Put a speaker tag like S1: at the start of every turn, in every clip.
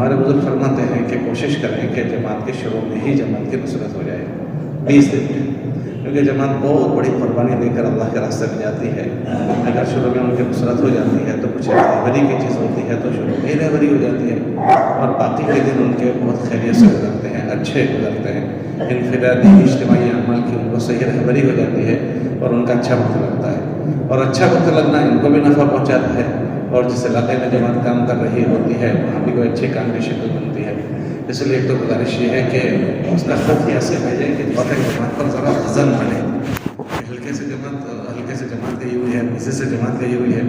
S1: ہمارے بزرگ فرماتے ہیں کہ کوشش کریں کہ جماعت کے شروع میں ہی جماعت کی نصرت ہو جائے 20 دن میں، کیونکہ جماعت بہت بڑی قربانی دے کر اللہ کے راستے میں جاتی ہے۔ اگر شروع میں ان کی نصرت ہو جاتی ہے تو کچھ رہبری کی چیز ہوتی ہے تو شروع میں ہی رہبری ہو جاتی ہے، اور باقی کے دن ان کے بہت خیریت سے گزرتے ہیں، اچھے گزرتے ہیں۔ انفرادی اجتماعی عمل کی ان کو صحیح رہبری ہو جاتی ہے اور ان کا اچھا وقت لگتا ہے، اور اچھا وقت لگنا ان کو بھی نفع پہنچاتا ہے، اور جس علاقے میں جماعت کام کر رہی ہوتی ہے وہاں بھی کوئی اچھے کام کی شکل بنتی ہے۔ اس لیے ایک تو گزارش یہ ہے کہ اس کا خط یہ ایسے بھیجیں کہ جماعت پر ذرا وزن بنے، ہلکے سے جماعت گئی ہوئی ہے، مزے سے جماعت گئی ہوئی ہے،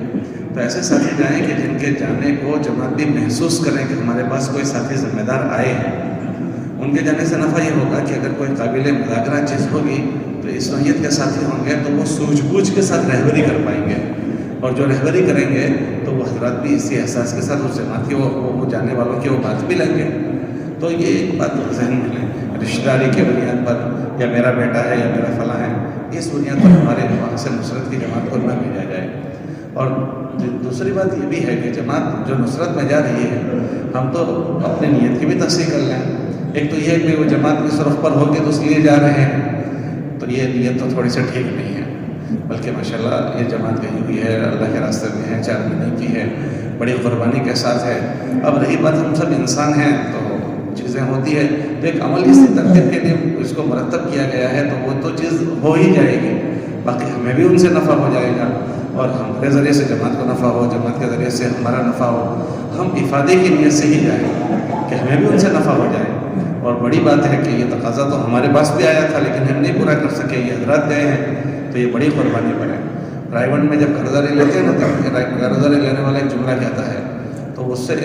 S1: تو ایسے ساتھی جائیں کہ جن کے جانے کو جماعت بھی محسوس کریں کہ ہمارے پاس کوئی ساتھی ذمہ دار آئے ہیں۔ ان کے جانے سے نفع یہ ہوگا کہ اگر کوئی قابل مذاکرہ چیز ہوگی تو اس نوعیت کے ساتھی ہوں گے تو وہ سوجھ بوجھ کے ساتھ رہبری کر پائیں گے، اور جو رہبری کریں گے تو وہ حضرات بھی اسی احساس کے ساتھ اس جماعت کے وہ جانے والوں کی وہ بات بھی لیں گے۔ تو یہ ایک بات ذہن میں لیں، رشتہ داری کے بنیاد پر یا میرا بیٹا ہے یا میرا فلاں ہے، اس بنیاد پر ہمارے وہاں سے نصرت کی جماعت کو نہ بھیجا جائے۔ اور دوسری بات یہ بھی ہے کہ جماعت جو نصرت میں جا رہی ہے، ہم تو اپنی نیت کی بھی تصحیح کر لیں۔ ایک تو یہ کہ وہ جماعت کی رخ پر ہوگی تو اس لیے جا رہے ہیں، تو یہ نیت تو تھوڑی سی ٹھیک نہیں ہے، بلکہ ماشاءاللہ یہ جماعت گئی ہوئی ہے، اللہ کے راستے میں ہے، 4 مہینے کی ہے، بڑی قربانی کے ساتھ ہے۔ اب رہی بات ہم سب انسان ہیں تو چیزیں ہوتی ہے، تو ایک عمل اس ترتیب کے لیے اس کو مرتب کیا گیا ہے تو وہ تو چیز ہو ہی جائے گی، باقی ہمیں بھی ان سے نفع ہو جائے گا، اور ہمارے ذریعے سے جماعت کو نفع ہو، جماعت کے ذریعے سے ہمارا نفع ہو، ہم افادے کی نیت سے ہی جائیں کہ ہمیں بھی ان سے نفع ہو جائے۔ اور بڑی بات ہے کہ یہ تقاضا تو ہمارے پاس بھی آیا تھا لیکن ہم نہیں پورا کر سکے، یہ حضرات گئے ہیں تو یہ بڑی قربانی پر ہے۔ رائے میں جب قرض داری لیتے ہیں نا تو قرض داری لینے والا ایک جملہ کہتا ہے، تو اس سے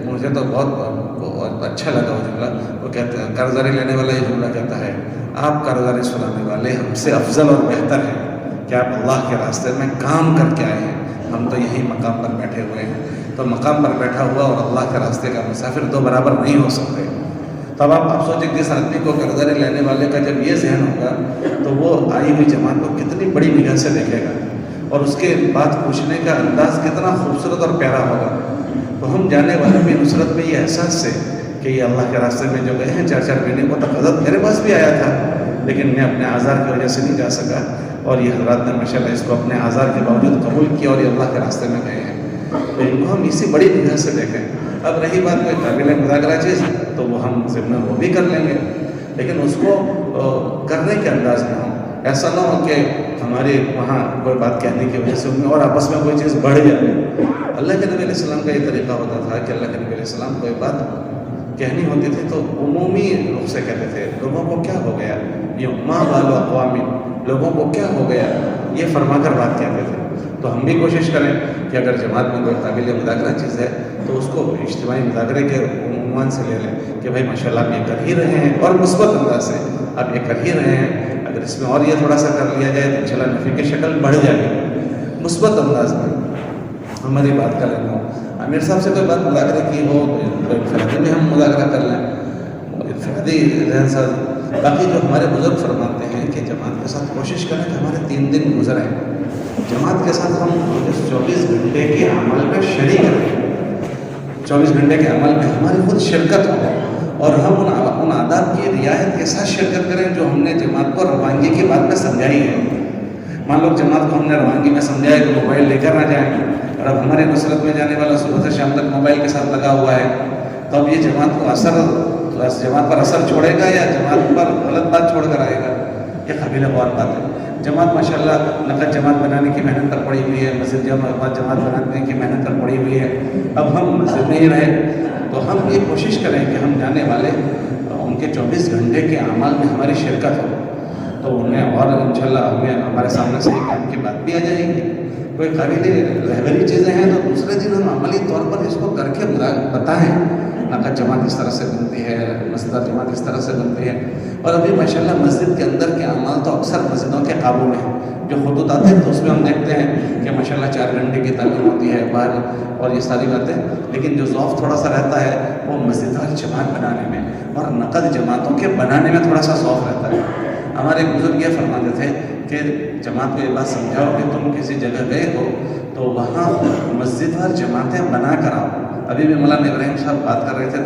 S1: مجھے تو بہت اچھا لگا وہ جملہ۔ وہ کہتا ہے، قرض داری لینے والا یہ جملہ کہتا ہے، آپ قرض داری سنانے والے ہم سے افضل اور بہتر ہیں کہ آپ اللہ کے راستے میں کام کر کے آئے ہیں، ہم تو یہی مقام پر بیٹھے ہوئے ہیں۔ تو مقام پر بیٹھا ہوا اور اللہ کے راستے کا مسافر دو برابر نہیں ہو سکتے۔ تب آپ سوچیں کہ جس آدمی کو قرض داری لینے والے کا جب یہ ذہن ہوگا تو وہ آئی ہوئی جماعت کو کتنی بڑی نگاہ سے دیکھے گا، اور اس کے بات پوچھنے کا انداز کتنا خوبصورت اور پیارا ہوگا۔ تو ہم جانے والے بھی نصرت میں یہ احساس سے کہ یہ اللہ کے راستے میں جو گئے ہیں 4 مہینے کو، تک حضرت میرے پاس بھی آیا تھا لیکن میں اپنے آزار کی وجہ سے نہیں جا سکا، اور یہ حضرات نے ماشاءاللہ اس کو اپنے آزار کے باوجود قبول کیا اور یہ اللہ کے راستے میں گئے ہیں، تو ان کو ہم اسی بڑی نگاہ سے دیکھیں۔ اب رہی بات کوئی قابل مذاکرہ چیز تو وہ ہم ضمن وہ بھی کر لیں گے، لیکن اس کو کرنے کے انداز میں ہوں، ایسا نہ ہو کہ ہمارے وہاں کوئی بات کہنے کی وجہ سے ان میں اور آپس میں کوئی چیز بڑھ جائے۔ اللہ کے نبی علیہ السلام کا یہ طریقہ ہوتا تھا کہ اللہ کے نبی علیہ السلام کوئی بات کہنی ہوتی تھی تو عمومی رخ سے کہتے تھے، لوگوں کو کیا ہو گیا، یہ ماں بال اقوام، لوگوں کو کیا ہو گیا، یہ فرما کر بات کہتے تھے۔ تو ہم بھی کوشش کریں کہ اگر جماعت میں کوئی قابل مذاکرہ چیز ہے تو اس کو اجتماعی مذاکرے کے عنوان سے لے لیں کہ بھائی ماشاءاللہ آپ یہ کر ہی رہے ہیں، اور مثبت انداز سے آپ یہ کر ہی رہے ہیں، اگر اس میں اور یہ تھوڑا سا کر لیا جائے تو انشاءاللہ نفع کی شکل بڑھ جائے گی۔ مثبت انداز میں ہماری بات کر لینا ہو، امیر صاحب سے کوئی بات مذاکرے کی ہو تو انفرادی میں ہم مذاکرہ کر لیں، انفرادی ذہن ساز۔ باقی جو ہمارے بزرگ فرماتے ہیں کہ جماعت کے ساتھ کوشش کریں کہ ہمارے 3 دن گزریں، جماعت کے ساتھ ہم 24 گھنٹے کے عمل میں شریک رہیں، 24 گھنٹے کے عمل میں ہماری خود شرکت ہو، اور ہم ان آداب کی رعایت کے ساتھ شرکت کریں جو ہم نے جماعت کو روانگی کی بات میں سمجھائی ہے۔ مان لو جماعت کو ہم نے روانگی میں سمجھایا کہ موبائل لے کر نہ جائیں، اور اب ہمارے نصرت میں جانے والا صبح سے شام تک موبائل کے ساتھ لگا ہوا ہے، تو اب یہ جماعت پر اثر چھوڑے گا یا جماعت پر غلط بات چھوڑ کر آئے گا، یہ قابل غور بات ہے۔ جماعت ماشاءاللہ نقد جماعت بنانے کی محنت پر پڑی ہوئی ہے، مسجد جماعت بنانے کی محنت پر پڑی ہوئی ہے، اب ہم مسجد میں ہی رہے تو ہم یہ کوشش کریں کہ ہم جانے والے ان کے 24 گھنٹے کے اعمال میں ہماری شرکت ہو، تو انہیں اور انشاءاللہ ہمیں ہمارے سامنے صحیح کام کی بات بھی آ جائے گی۔ کوئی قابل رہبری چیزیں ہیں تو دوسرے دن ہم عملی طور پر اس کو کر کے بتائیں، نقد جماعت اس طرح سے بنتی ہے، مسجد جماعت اس طرح سے بنتی ہے۔ اور ابھی ماشاءاللہ مسجد کے اندر کے اعمال تو اکثر مسجدوں کے قابو میں ہیں، جو خطوط آتے ہیں تو اس میں ہم دیکھتے ہیں کہ ماشاءاللہ 4 گھنٹے کی تعلیم ہوتی ہے باہر اور یہ ساری باتیں، لیکن جو ذوق تھوڑا سا رہتا ہے وہ مسجد اور جماعت بنانے میں اور نقد جماعتوں کے بنانے میں تھوڑا سا ذوق رہتا ہے۔ ہمارے بزرگ یہ فرماتے تھے کہ جماعت کو یہ بات سمجھاؤ کہ تم کسی جگہ گئے ہو تو وہاں مسجد اور جماعتیں بنا کر آؤ، ابھی بھی مولانا ابراہیم صاحب بات کر رہے تھے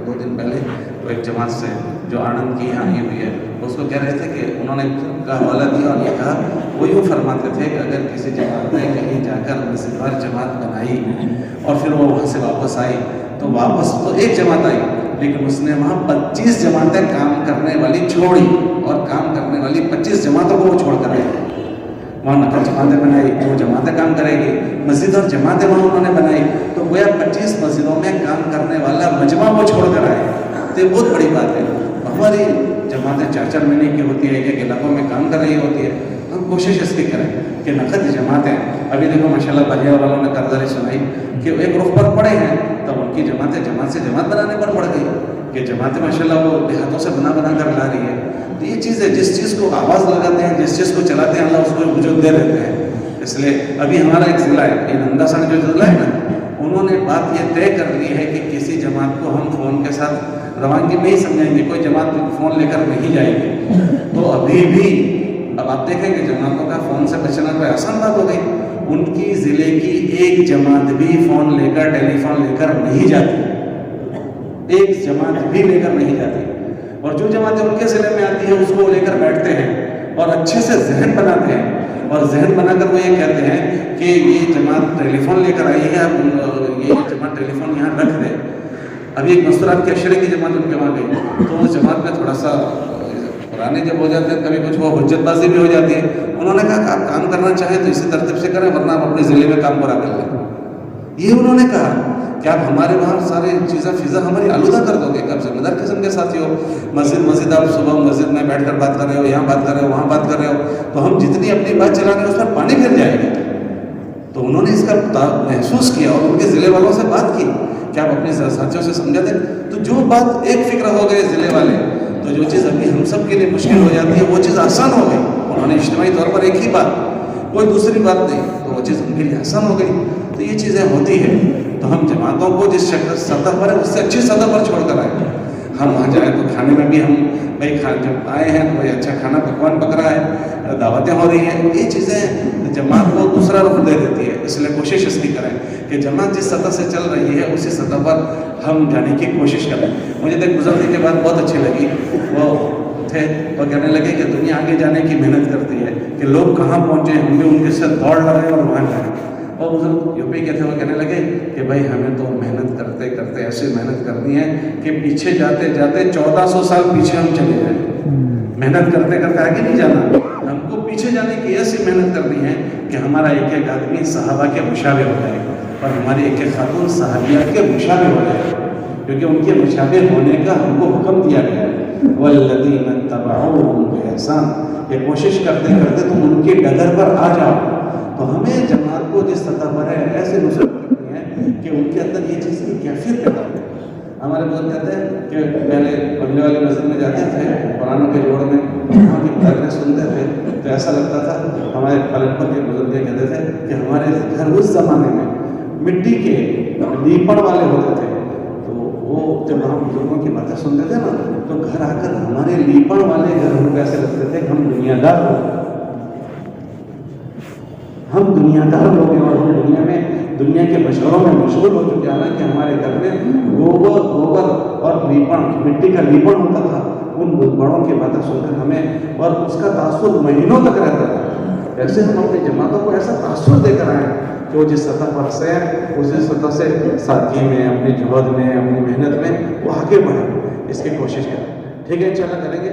S1: دو دن پہلے، تو ایک جماعت سے جو آنند کی یہاں آئی ہوئی ہے، اس کو کہہ رہے تھے کہ انہوں نے کا حوالہ دیا اور یہ کہا وہ یوں فرماتے تھے کہ اگر کسی جماعت نے کہیں جا کر مسجد وار جماعت بنائی اور پھر وہ وہاں سے واپس آئی، تو واپس تو ایک جماعت آئی لیکن اس نے وہاں 25 جماعتیں کام کرنے والی چھوڑی اور کام کرنے والی 25 جماعتوں کو وہ چھوڑ کر آئی۔ وہاں نقل جماعتیں بنائی تو وہ جماعتیں کام کرے گی، مسجد اور جماعتیں وہاں انہوں نے بنائی تو گویا 25 مسجدوں میں کام کرنے والا مجمع وہ چھوڑ کر آئے۔ تو یہ بہت بڑی بات ہے۔ ہماری جماعتیں 4 مہینے کی ہوتی ہے، ایک علاقوں میں کام کر رہی ہوتی ہے، ہم کوشش اس کی کریں کہ نقد جماعتیں، ابھی دیکھو ماشاءاللہ بھیا والوں نے کرداری سنائی کہ ایک رخ پر پڑے ہیں تب ان کی جماعتیں جماعت سے جماعت بنانے پر پڑ گئی کہ جماعتیں ماشاءاللہ وہ دیہاتوں سے بنا کر لا رہی ہے۔ تو یہ چیز ہے، جس چیز کو آواز لگاتے ہیں، جس چیز کو چلاتے ہیں، اللہ اس کو وجود دے دیتے ہیں۔ اس لیے ابھی ہمارا ایک ضلع ہے، یہ نندا سنگ جو ضلع ہے نا، انہوں نے بات یہ طے کر لی ہے کہ کسی جماعت کو ہم فون کے ساتھ روانگی نہیں سمجھیں گے، کوئی جماعت فون لے کر نہیں جائے گی۔ تو ابھی بھی اب آپ دیکھیں کہ جماعتوں کا فون سے بچنا کوئی آسان بات ہو گئی۔ ان کی ضلع کی ایک جماعت بھی فون لے کر، ٹیلی فون لے کر نہیں جاتی، ایک جماعت بھی لے کر نہیں جاتی، اور جو جماعتیں ان کے ضلع میں آتی ہے اس کو لے کر بیٹھتے ہیں اور اچھے سے ذہن بناتے ہیں، اور ذہن بنا کر وہ یہ کہتے ہیں کہ یہ جماعت ٹیلی فون لے کر آئی ہے، یہ جماعت ٹیلی فون یہاں رکھ دے۔ ابھی ایک مستورات کے اشرے کی جماعت ان کے وہاں گئی تو اس جماعت میں تھوڑا سا پرانے جب ہو جاتے ہیں کبھی کچھ وہ حجت بازی بھی ہو جاتی ہے۔ انہوں نے کہا کہ آپ کام کرنا چاہیں تو اسی ترتیب سے کریں ورنہ آپ اپنے ضلع میں کام پورا کر لیں۔ یہ انہوں نے کہا کہ آپ ہمارے وہاں سارے چیزیں فضا ہماری آلودہ کر دو گے، کہ آپ ذمہ دار قسم کے ساتھی ہو، مسجد آپ صبح مسجد میں بیٹھ کر بات کر رہے ہو، یہاں بات کر رہے ہو، وہاں بات کر رہے ہو، تو ہم جتنی اپنی بات چلا رہے ہیں اس پر پانی پھر جائے گا۔ تو انہوں نے اس کا محسوس کیا اور ان کے ضلع والوں سے بات کی کہ آپ اپنے ساتھیوں سے سمجھا دیں، تو جو بات ایک فکر ہو گئے ضلع والے، تو جو چیز ابھی ہم سب کے لیے مشکل ہو جاتی ہے وہ چیز آسان ہو گئی۔ انہوں نے اجتماعی طور پر ایک ہی بات، کوئی دوسری بات نہیں، تو وہ چیز ان کے لیے آسان ہو گئی۔ تو یہ چیزیں ہوتی ہیں، تو ہم جماعتوں کو جس سطح پر ہے اس سے اچھی سطح پر چھوڑ کر آئے۔ ہم وہاں جائیں تو کھانے میں بھی ہم بھائی جب آئے ہیں تو بھائی اچھا کھانا پکوان پک رہا ہے، دعوتیں ہو رہی ہیں، یہ چیزیں جماعت کو دوسرا رخ دے دیتی ہے۔ اس لیے کوشش اس کی کریں کہ جماعت جس سطح سے چل رہی ہے اسی سطح پر ہم جانے کی کوشش کریں۔ مجھے تو گزرنے کے بعد بہت اچھی لگی، وہ تھے اور کہنے لگے کہ دنیا آگے جانے کی محنت کرتی ہے کہ لوگ کہاں پہنچے، ہم بھی ان کے ساتھ دوڑ لگائیں اور وہاں جائیں۔ اور بزرگ یو پی کے تھے، وہ کہنے لگے کہ بھائی ہمیں تو محنت کرتے کرتے ایسی محنت کرنی ہے کہ پیچھے جاتے جاتے 1400 سال پیچھے ہم چلے جائیں۔ محنت کرتے کرتے آگے نہیں جانا، ہم کو پیچھے جانے کی ایسی محنت کرنی ہے کہ ہمارا ایک ایک آدمی صحابہ کے مشابہ ہو جائے اور ہماری ایک ایک خاتون صحابیات کے مشابہ ہو جائے، کیونکہ ان کے مشابہ ہونے کا ہم کو حکم دیا گیا ہے۔ والذین اتبعوہم بإحسان، یہ کوشش کرتے کرتے تم ان کی ڈگر پر آ جاؤ۔ تو ہمیں جماعت کو جس سطح پر ہے ایسے نصرت کرنی ہے کہ ان کے اندر یہ چیز کی کیفیت پیدا ہو۔ ہمارے بزرگ کہتے ہیں کہ پہلے بنگلے والی مسجد میں جاتے تھے، قرآنوں کے جوڑ میں وہاں کی تقریر سنتے تھے تو ایسا لگتا تھا، ہمارے پالنپور کے بزرگ یہ کہتے تھے کہ ہمارے گھر اس زمانے میں مٹی کے لیپڑ والے ہوتے تھے، تو وہ جب ہم بزرگوں کی باتیں سنتے تھے نا تو گھر آ کر ہمارے لیپڑ والے گھر ہم ایسے لگتے تھے کہ ہم دنیا دار ہو، ہم دنیا دار ہو گئے اور ہم دنیا میں دنیا کے مشوروں میں مشغول ہو چکے ہیں کہ ہمارے گھر میں گوبر اور لیپڑ، مٹی کا لیپڑ ہوتا تھا، ان بڑوں کی باتیں سن کر ہمیں اور اس کا تاثر مہینوں تک رہتا تھا۔ ایسے ہم اپنی جماعتوں کو ایسا تاثر دے کر آئے کہ وہ جس سطح پر سے اسی سطح سے سادگی میں، اپنی جہد میں، اپنی محنت میں وہ آگے بڑھے، اس کی کوشش کریں۔ ٹھیک ہے، انشاءاللہ کریں گے۔